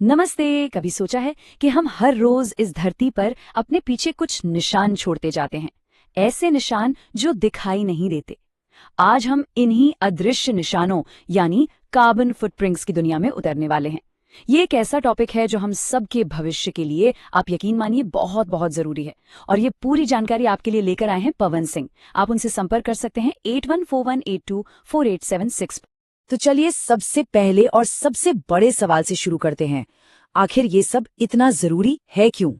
नमस्ते। कभी सोचा है कि हम हर रोज इस धरती पर अपने पीछे कुछ निशान छोड़ते जाते हैं, ऐसे निशान जो दिखाई नहीं देते। आज हम इन्हीं अदृश्य निशानों यानी कार्बन फुटप्रिंट्स की दुनिया में उतरने वाले हैं। ये एक ऐसा टॉपिक है जो हम सबके भविष्य के लिए, आप यकीन मानिए, बहुत बहुत जरूरी है। और ये पूरी जानकारी आपके लिए लेकर आए हैं पवन सिंह। आप उनसे संपर्क कर सकते हैं 8141824876। तो चलिए सबसे पहले और सबसे बड़े सवाल से शुरू करते हैं। आखिर ये सब इतना जरूरी है क्यों?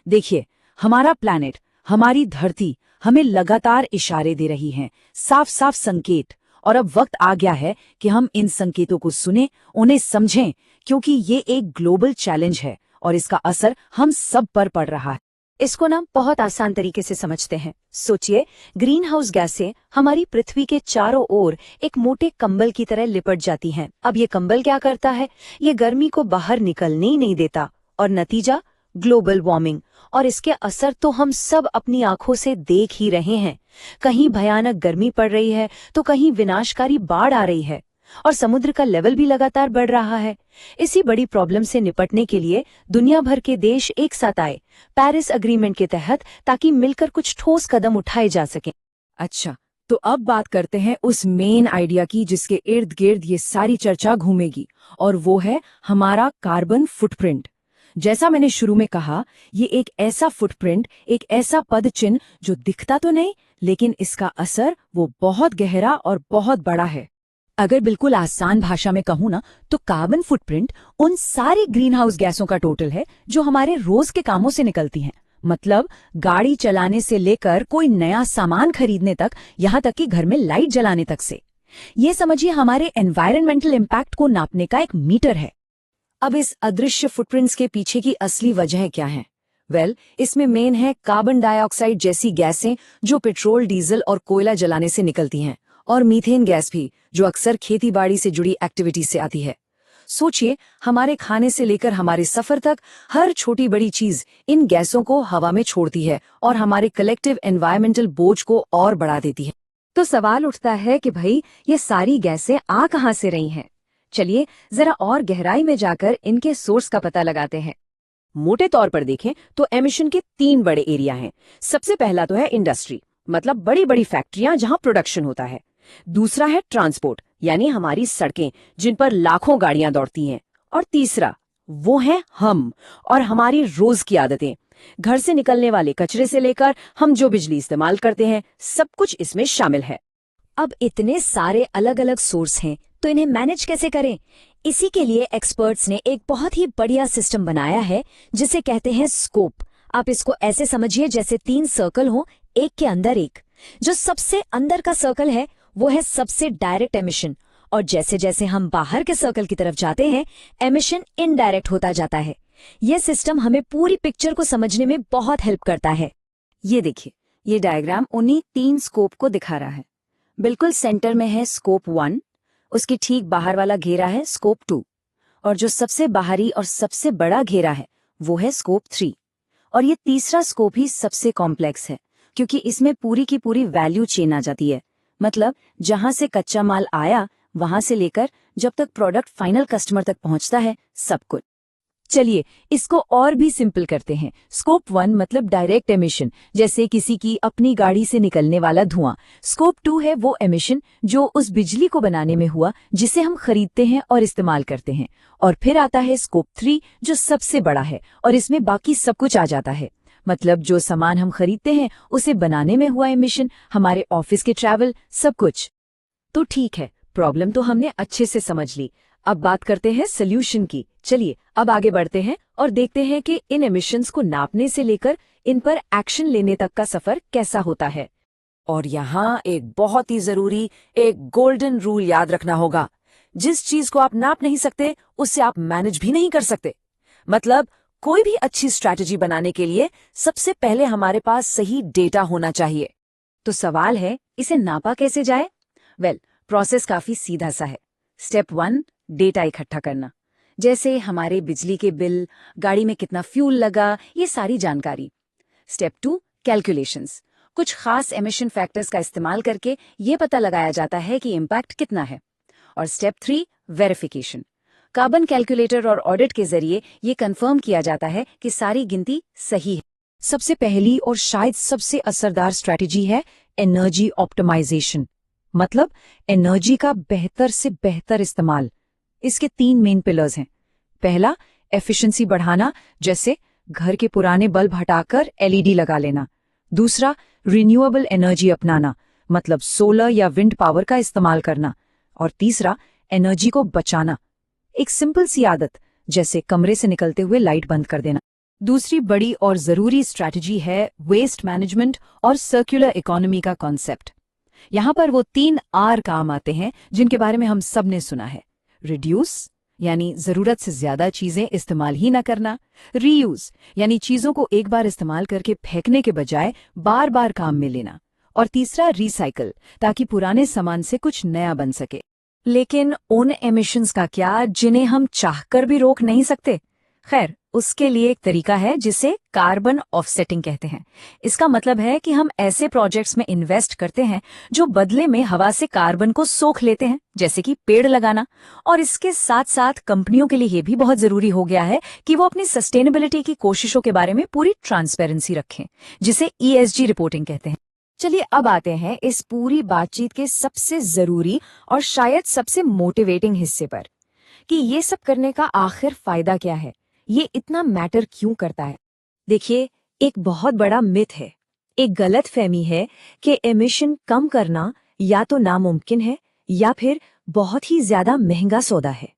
देखिए, हमारा प्लैनेट, हमारी धरती हमें लगातार इशारे दे रही हैं, साफ साफ संकेत। और अब वक्त आ गया है कि हम इन संकेतों को सुने, उन्हें समझें, क्योंकि ये एक ग्लोबल चैलेंज है और इसका असर हम सब पर पड़ रहा है। इसको ना बहुत आसान तरीके से समझते हैं। सोचिए, ग्रीन हाउस गैसें हमारी पृथ्वी के चारों ओर एक मोटे कंबल की तरह लिपट जाती हैं। अब ये कंबल क्या करता है? ये गर्मी को बाहर निकलने ही नहीं देता, और नतीजा ग्लोबल वार्मिंग। और इसके असर तो हम सब अपनी आंखों से देख ही रहे हैं। कहीं भयानक गर्मी पड़ रही है तो कहीं विनाशकारी बाढ़ आ रही है, और समुद्र का लेवल भी लगातार बढ़ रहा है। इसी बड़ी प्रॉब्लम से निपटने के लिए दुनिया भर के देश एक साथ आए पेरिस अग्रीमेंट के तहत, ताकि मिलकर कुछ ठोस कदम उठाए जा सकें। अच्छा, तो अब बात करते हैं उस मेन आइडिया की जिसके इर्द गिर्द ये सारी चर्चा घूमेगी, और वो है हमारा कार्बन फुटप्रिंट। जैसा मैंने शुरू में कहा, ये एक ऐसा फुटप्रिंट, एक ऐसा पदचिन्ह जो दिखता तो नहीं, लेकिन इसका असर वो बहुत गहरा और बहुत बड़ा है। अगर बिल्कुल आसान भाषा में कहूँ ना, तो कार्बन फुटप्रिंट उन सारी ग्रीन हाउस गैसों का टोटल है जो हमारे रोज के कामों से निकलती हैं। मतलब गाड़ी चलाने से लेकर कोई नया सामान खरीदने तक, यहाँ तक कि घर में लाइट जलाने तक से। ये समझिए हमारे एनवायरमेंटल इम्पैक्ट को नापने का एक मीटर है। अब इस अदृश्य फुटप्रिंट्स के पीछे की असली वजह क्या है? इसमें मेन है कार्बन डाइऑक्साइड जैसी गैसें जो पेट्रोल, डीजल और कोयला जलाने से निकलती हैं, और मीथेन गैस भी, जो अक्सर खेतीबाड़ी से जुड़ी एक्टिविटी से आती है। सोचिए, हमारे खाने से लेकर हमारे सफर तक हर छोटी बड़ी चीज इन गैसों को हवा में छोड़ती है और हमारे कलेक्टिव एनवायरमेंटल बोझ को और बढ़ा देती है। तो सवाल उठता है कि भाई, ये सारी गैसें आ कहां से रही हैं? चलिए जरा और गहराई में जाकर इनके सोर्स का पता लगाते हैं। मोटे तौर पर देखें तो एमिशन के 3 बड़े एरिया हैं। सबसे पहला तो है इंडस्ट्री, मतलब बड़ी बड़ी फैक्ट्रियां जहां प्रोडक्शन होता है। दूसरा है ट्रांसपोर्ट, यानी हमारी सड़कें जिन पर लाखों गाड़ियां दौड़ती हैं। और तीसरा वो है हम और हमारी रोज की आदतें। घर से निकलने वाले कचरे से लेकर हम जो बिजली इस्तेमाल करते हैं, सब कुछ इसमें शामिल है। अब इतने सारे अलग अलग सोर्स हैं, तो इन्हें मैनेज कैसे करें? इसी के लिए एक्सपर्ट्स ने एक बहुत ही बढ़िया सिस्टम बनाया है जिसे कहते हैं स्कोप। आप इसको ऐसे समझिए जैसे 3 सर्कल हो, एक के अंदर एक। जो सबसे अंदर का सर्कल है वो है सबसे डायरेक्ट एमिशन, और जैसे जैसे हम बाहर के सर्कल की तरफ जाते हैं, एमिशन इनडायरेक्ट होता जाता है। यह सिस्टम हमें पूरी पिक्चर को समझने में बहुत हेल्प करता है। ये देखिए, ये डायग्राम उन्हीं 3 स्कोप को दिखा रहा है। बिल्कुल सेंटर में है स्कोप 1, उसके ठीक बाहर वाला घेरा है स्कोप 2, और जो सबसे बाहरी और सबसे बड़ा घेरा है वो है स्कोप 3। और ये तीसरा स्कोप ही सबसे कॉम्प्लेक्स है, क्योंकि इसमें पूरी की पूरी वैल्यू चेन आ जाती है। मतलब जहां से कच्चा माल आया, वहां से लेकर जब तक प्रोडक्ट फाइनल कस्टमर तक पहुंचता है, सब कुछ। चलिए इसको और भी सिंपल करते हैं। स्कोप 1 मतलब डायरेक्ट एमिशन, जैसे किसी की अपनी गाड़ी से निकलने वाला धुआं। स्कोप 2 है वो एमिशन जो उस बिजली को बनाने में हुआ जिसे हम खरीदते हैं और इस्तेमाल करते हैं। और फिर आता है स्कोप 3 जो सबसे बड़ा है, और इसमें बाकी सब कुछ आ जाता है। मतलब जो सामान हम खरीदते हैं उसे बनाने में हुआ एमिशन, हमारे ऑफिस के ट्रैवल, सब कुछ। तो ठीक है, प्रॉब्लम तो हमने अच्छे से समझ ली। अब बात करते हैं सोल्यूशन की। चलिए अब आगे बढ़ते हैं और देखते हैं कि इन एमिशंस को नापने से लेकर इन पर एक्शन लेने तक का सफर कैसा होता है। और यहाँ एक बहुत ही जरूरी, एक गोल्डन रूल याद रखना होगा। जिस चीज को आप नाप नहीं सकते, उससे आप मैनेज भी नहीं कर सकते। मतलब कोई भी अच्छी स्ट्रैटेजी बनाने के लिए सबसे पहले हमारे पास सही डेटा होना चाहिए। तो सवाल है, इसे नापा कैसे जाए? प्रोसेस काफी सीधा सा है। स्टेप 1, डेटा इकट्ठा करना। जैसे हमारे बिजली के बिल, गाड़ी में कितना फ्यूल लगा, ये सारी जानकारी। Step 2, calculations. कुछ खास एमिशन फैक्टर्स का इस्तेमाल करके ये पता लगाया जाता है कि इम्पैक्ट कितना है। और स्टेप 3, वेरिफिकेशन। कार्बन कैलकुलेटर और ऑडिट के जरिए ये कंफर्म किया जाता है कि सारी गिनती सही है। सबसे पहली और शायद सबसे असरदार स्ट्रैटेजी है एनर्जी ऑप्टिमाइजेशन, मतलब एनर्जी का बेहतर से बेहतर इस्तेमाल। इसके 3 मेन पिलर्स हैं। पहला, एफिशिएंसी बढ़ाना, जैसे घर के पुराने बल्ब हटाकर एलईडी लगा लेना। दूसरा, रिन्यूएबल एनर्जी अपनाना, मतलब सोलर या विंड पावर का इस्तेमाल करना। और तीसरा, एनर्जी को बचाना, एक सिंपल सी आदत जैसे कमरे से निकलते हुए लाइट बंद कर देना। दूसरी बड़ी और जरूरी स्ट्रैटेजी है वेस्ट मैनेजमेंट और सर्कुलर इकोनॉमी का कॉन्सेप्ट। यहां पर वो 3 आर काम आते हैं जिनके बारे में हम सब ने सुना है। रिड्यूस यानी जरूरत से ज्यादा चीजें इस्तेमाल ही ना करना, रीयूज यानी चीजों को एक बार इस्तेमाल करके फेंकने के बजाय बार बार काम में लेना, और तीसरा रिसाइकल, ताकि पुराने सामान से कुछ नया बन सके। लेकिन उन एमिशंस का क्या जिन्हें हम चाहकर भी रोक नहीं सकते? खैर, उसके लिए एक तरीका है जिसे कार्बन ऑफसेटिंग कहते हैं। इसका मतलब है कि हम ऐसे प्रोजेक्ट्स में इन्वेस्ट करते हैं जो बदले में हवा से कार्बन को सोख लेते हैं, जैसे कि पेड़ लगाना। और इसके साथ साथ कंपनियों के लिए ये भी बहुत जरूरी हो गया है कि वो अपनी सस्टेनेबिलिटी की कोशिशों के बारे में पूरी ट्रांसपेरेंसी रखें, जिसे ESG रिपोर्टिंग कहते हैं। चलिए अब आते हैं इस पूरी बातचीत के सबसे जरूरी और शायद सबसे मोटिवेटिंग हिस्से पर, कि ये सब करने का आखिर फायदा क्या है, ये इतना मैटर क्यों करता है। देखिए, एक बहुत बड़ा मिथ है, एक गलत फहमी है कि एमिशन कम करना या तो नामुमकिन है या फिर बहुत ही ज्यादा महंगा सौदा है।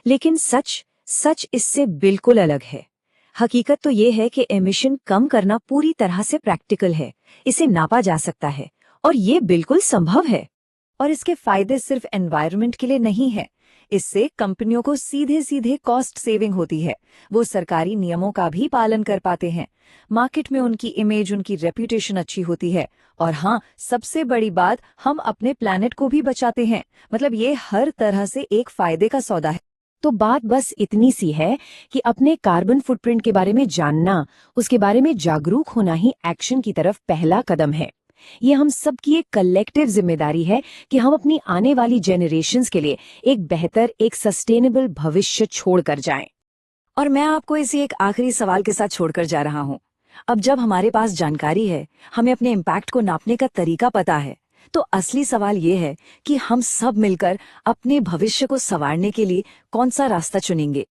लेकिन सच इससे बिल्कुल अलग है। हकीकत तो ये है कि एमिशन कम करना पूरी तरह से प्रैक्टिकल है, इसे नापा जा सकता है और ये बिल्कुल संभव है। और इसके फायदे सिर्फ एनवायरनमेंट के लिए नहीं है, इससे कंपनियों को सीधे सीधे कॉस्ट सेविंग होती है। वो सरकारी नियमों का भी पालन कर पाते हैं, मार्केट में उनकी इमेज, उनकी रेप्यूटेशन अच्छी होती है। और हाँ, सबसे बड़ी बात, हम अपने प्लैनेट को भी बचाते हैं। मतलब ये हर तरह से एक फायदे का सौदा है। तो बात बस इतनी सी है कि अपने कार्बन फुटप्रिंट के बारे में जानना, उसके बारे में जागरूक होना ही एक्शन की तरफ पहला कदम है। ये हम सबकी एक कलेक्टिव जिम्मेदारी है कि हम अपनी आने वाली जेनरेशंस के लिए एक बेहतर, एक सस्टेनेबल भविष्य छोड़कर जाएं। और मैं आपको इसी एक आखिरी सवाल के साथ छोड़कर जा रहा हूं। अब जब हमारे पास जानकारी है, हमें अपने इम्पैक्ट को नापने का तरीका पता है, तो असली सवाल ये है कि हम सब मिलकर अपने भविष्य को संवारने के लिए कौन सा रास्ता चुनेंगे।